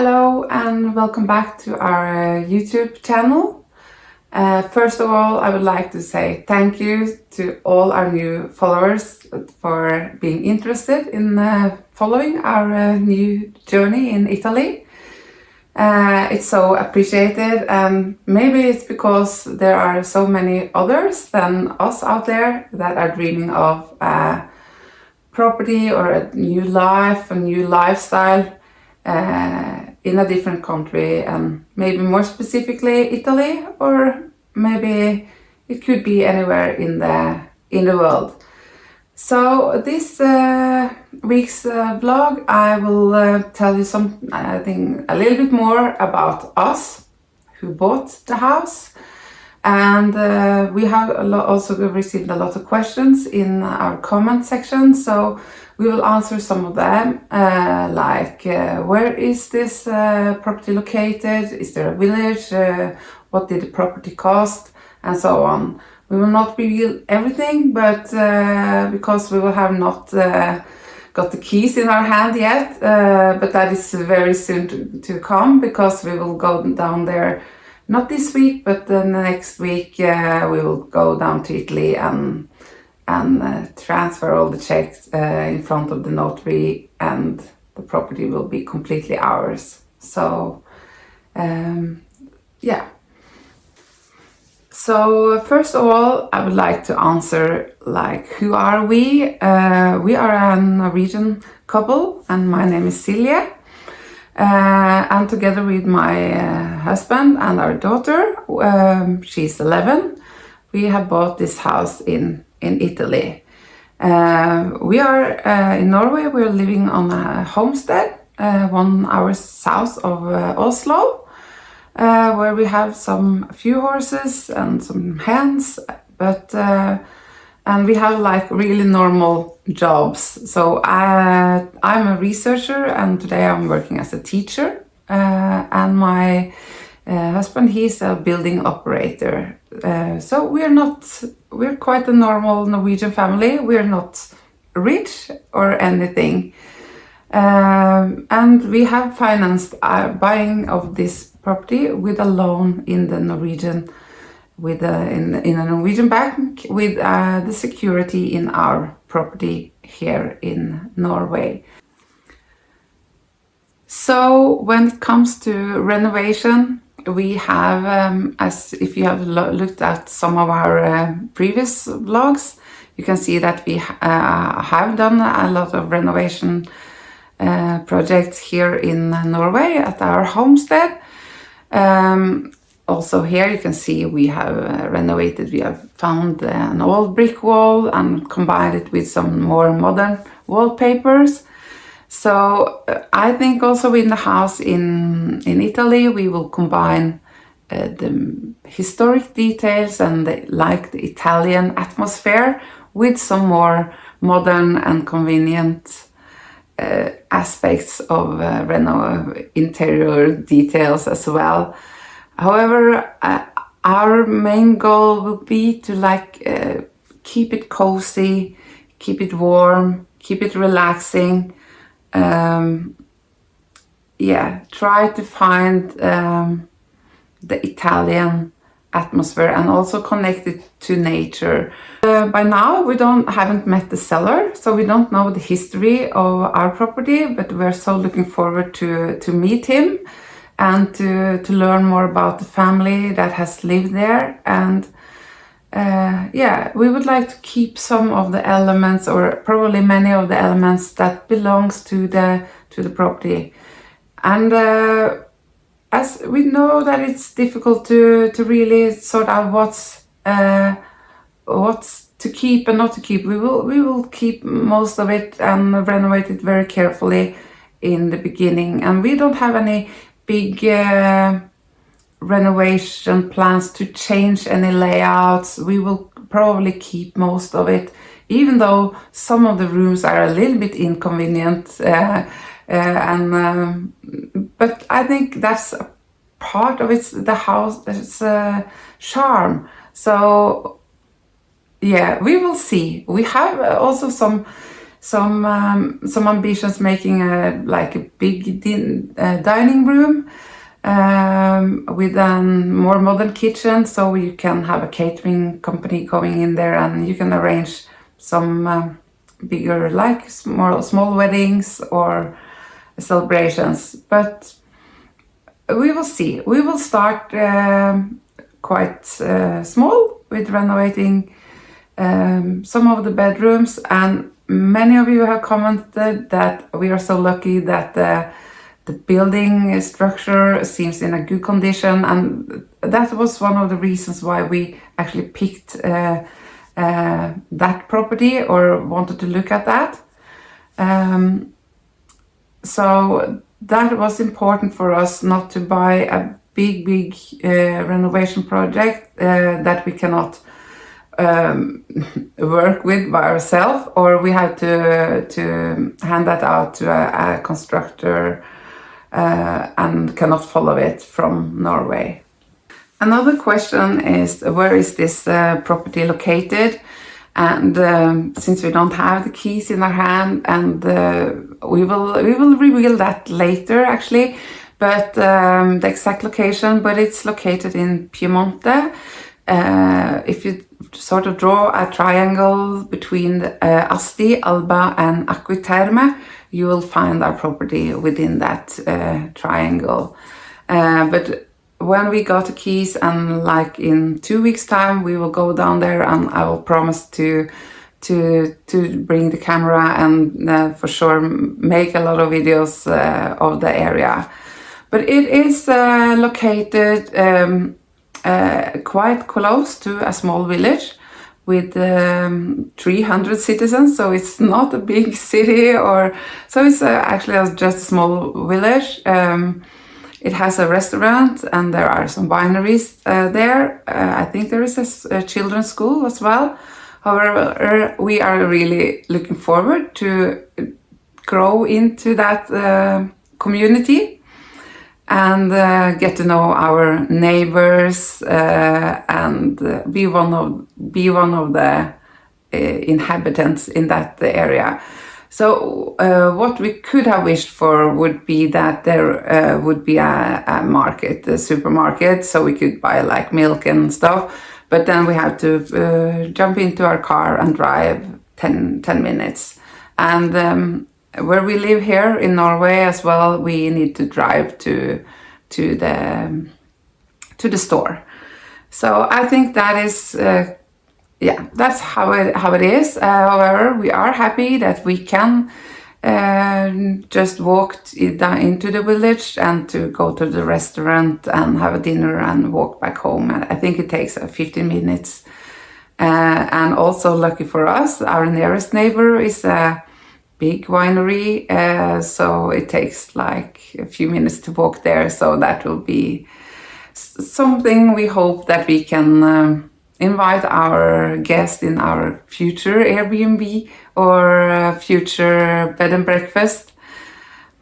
Hello and welcome back to our YouTube channel. First of all, I would like to say thank you to all our new followers for being interested in following our new journey in Italy. It's so appreciated, and maybe it's because there are so many others than us out there that are dreaming of a property or a new life, a new lifestyle in a different country, and maybe more specifically Italy, or maybe it could be anywhere in the world. So this week's vlog, I will tell you a little bit more about us who bought the house, and we have also received a lot of questions in our comment section, so we will answer some of them, like where is this property located? Is there a village? What did the property cost? And so on. We will not reveal everything, but because we will have not got the keys in our hand yet, but that is very soon to come, because we will go down there, not this week, but the next week we will go down to Italy and transfer all the checks in front of the notary, and the property will be completely ours. So yeah. So first of all, I would like to answer, like, who are we? We are a Norwegian couple, and my name is Silje. And together with my husband and our daughter, she's 11, we have bought this house in Italy. We are in Norway. We're living on a homestead 1 hour south of Oslo, where we have a few horses and some hens, but and we have like really normal jobs. So I'm a researcher, and today I'm working as a teacher, and my husband, he's a building operator. So we're quite a normal Norwegian family. We're not rich or anything. And we have financed our buying of this property with a loan in the Norwegian, in a Norwegian bank, with the security in our property here in Norway. So when it comes to renovation, we have, as if you have looked at some of our previous vlogs, you can see that we have done a lot of renovation projects here in Norway at our homestead. Also here you can see we have renovated, we have found an old brick wall and combined it with some more modern wallpapers. So I think also in the house in Italy we will combine the historic details and the Italian atmosphere with some more modern and convenient aspects of interior details as well. However, our main goal will be to keep it cozy, keep it warm, keep it relaxing. Try to find the Italian atmosphere and also connect it to nature. By now we haven't met the seller, so we don't know the history of our property, but we're so looking forward to meet him and to learn more about the family that has lived there. And we would like to keep some of the elements, or probably many of the elements that belongs to the property. And as we know that it's difficult to really sort out what's to keep and not to keep, we will keep most of it and renovate it very carefully in the beginning. And we don't have any big renovation plans to change any layouts. We will probably keep most of it, even though some of the rooms are a little bit inconvenient. But I think that's a part of the house's charm. So yeah, we will see. We have also some some ambitions making like a big dining room with a more modern kitchen, so you can have a catering company going in there and you can arrange some bigger, like small weddings or celebrations. But we will see. We will start quite small with renovating some of the bedrooms, and many of you have commented that we are so lucky that the building structure seems in a good condition, and that was one of the reasons why we actually picked that property or wanted to look at that. So that was important for us, not to buy a big renovation project that we cannot work with by ourselves, or we have to hand that out to a constructor and cannot follow it from Norway. Another question is, where is this property located? And since we don't have the keys in our hand, and we will reveal that later actually, but the exact location, but it's located in Piemonte. If you sort of draw a triangle between Asti, Alba and Aquiterme, you will find our property within that triangle. But when we got the keys, and like in 2 weeks time, we will go down there, and I will promise to bring the camera and for sure make a lot of videos of the area. But it is located quite close to a small village with 300 citizens, so it's not a big city, or so it's actually just a small village. It has a restaurant and there are some wineries there. I think there is a children's school as well. However, we are really looking forward to grow into that community and get to know our neighbors and be one of the inhabitants in that area. So what we could have wished for would be that there would be a market, a supermarket, so we could buy like milk and stuff. But then we have to jump into our car and drive 10 minutes. And where we live here in Norway as well, we need to drive to the store. So I think that is, that's how it is. However, we are happy that we can just walk into the village and to go to the restaurant and have a dinner and walk back home. And I think it takes 15 minutes. And also lucky for us, our nearest neighbor is a big winery, so it takes like a few minutes to walk there. So that will be something we hope that we can invite our guests in our future Airbnb or future bed and breakfast.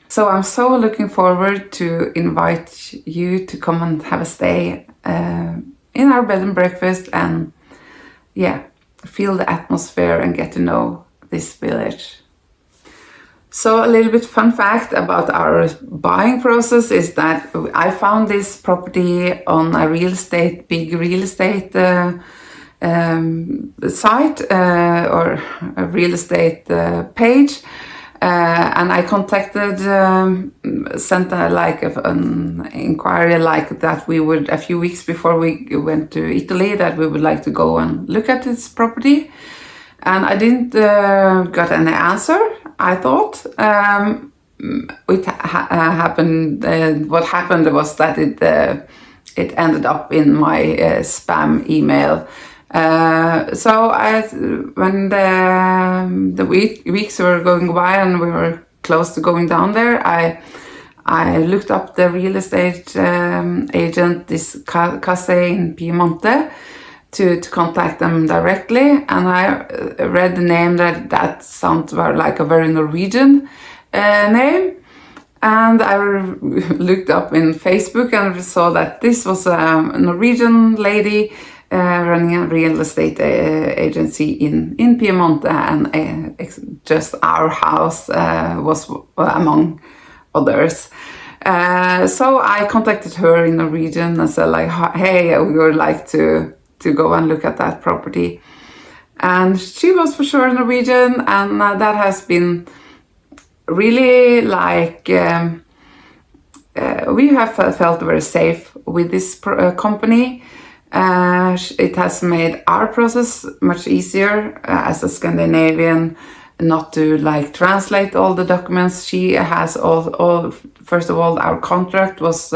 So I'm so looking forward to invite you to come and have a stay in our bed and breakfast and feel the atmosphere and get to know this village. So a little bit fun fact about our buying process is that I found this property on a big real estate site or a real estate page, and I contacted, sent an inquiry like that we would, a few weeks before we went to Italy, that we would like to go and look at this property. And I didn't got any answer, I thought. What happened was that it ended up in my spam email. So when the weeks were going by and we were close to going down there, I looked up the real estate agent, this Case in Piemonte, to contact them directly, and I read the name that sounds like a very Norwegian name, and I looked up in Facebook and saw that this was a Norwegian lady running a real estate agency in Piemonte, and just our house was among others. So I contacted her in Norwegian and said like, hey, we would like to go and look at that property. And she was for sure Norwegian, and that has been really like, we have felt very safe with this company. It has made our process much easier as a Scandinavian, not to like translate all the documents. She has all first of all, our contract was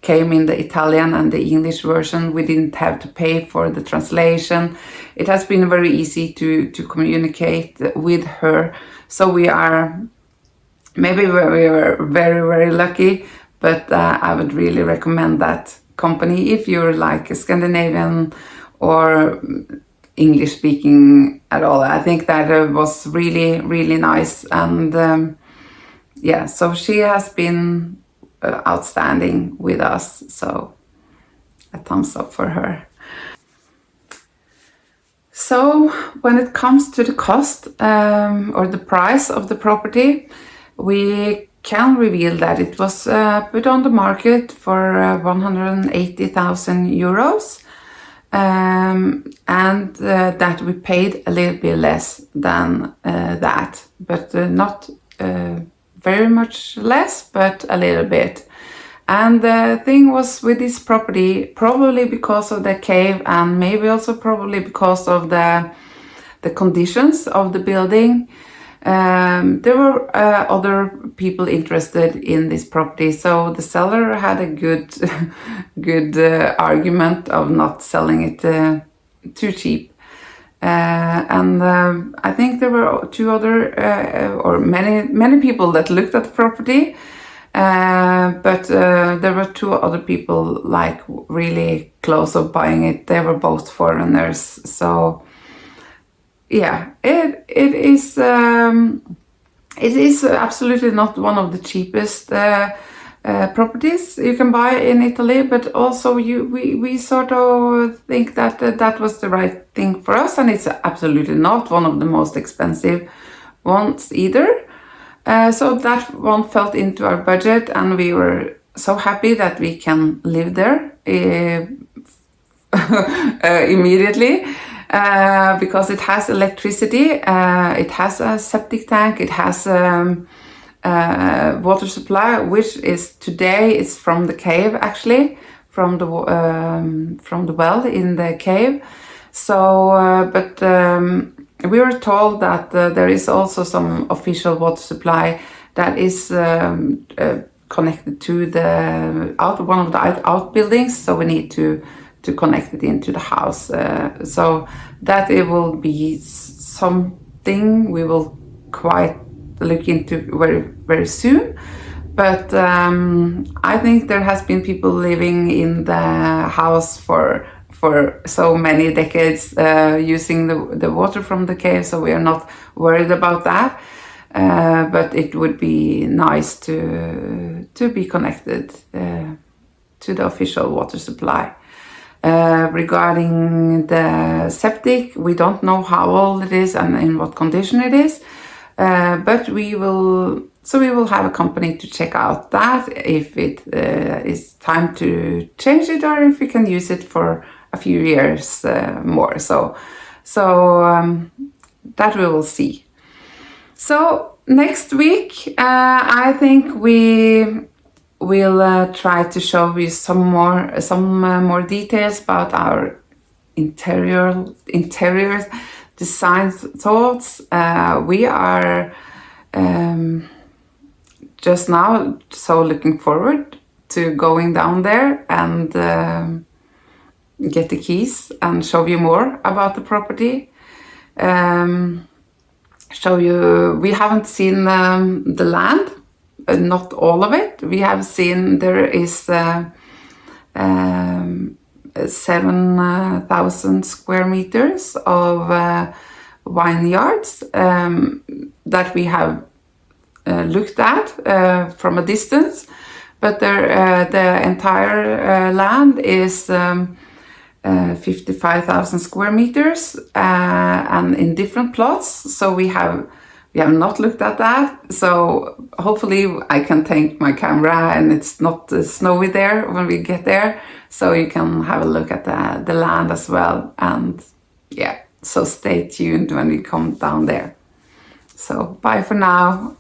came in the Italian and the English version. We didn't have to pay for the translation. It has been very easy to communicate with her. So we are, maybe we were very, very lucky, but I would really recommend that company if you're like a Scandinavian or English speaking at all. I think that was really, really nice. And yeah, so she has been outstanding with us. So a thumbs up for her. So when it comes to the cost or the price of the property, we can reveal that it was put on the market for 180,000 euros, and that we paid a little bit less than that, but not very much less, but a little bit. And the thing was with this property, probably because of the cave and maybe also probably because of the conditions of the building, there were other people interested in this property. So the seller had a good argument of not selling it too cheap. And I think there were two other or many people that looked at the property. But there were two other people like really close of buying it. They were both foreigners. So yeah, it is absolutely not one of the cheapest properties you can buy in Italy. But also we sort of think that that was the right thing for us, and it's absolutely not one of the most expensive ones either. So that one felt into our budget, and we were so happy that we can live there immediately, because it has electricity, it has a septic tank, it has water supply, which is today is from the cave, actually, from the well in the cave. So, but we were told that there is also some official water supply that is connected to one of the outbuildings, so we need to connect it into the house. So that it will be something we will quite look into very, very soon. But I think there has been people living in the house for so many decades using the water from the cave, so we are not worried about that. But it would be nice to be connected to the official water supply. Regarding the septic, we don't know how old it is and in what condition it is, but we will have a company to check out that if it is time to change it or if we can use it for a few years more. So that we will see. So next week, I think we will try to show you some more details about our interior design thoughts. We are just now so looking forward to going down there and get the keys and show you more about the property. Show you, we haven't seen the land, not all of it. We have seen there is 7,000 square meters of vineyards that we have looked at from a distance, but the entire land is 55,000 square meters and in different plots. So we have not looked at that. So hopefully I can take my camera and it's not snowy there when we get there. So you can have a look at the land as well. And yeah, so stay tuned when we come down there. So bye for now.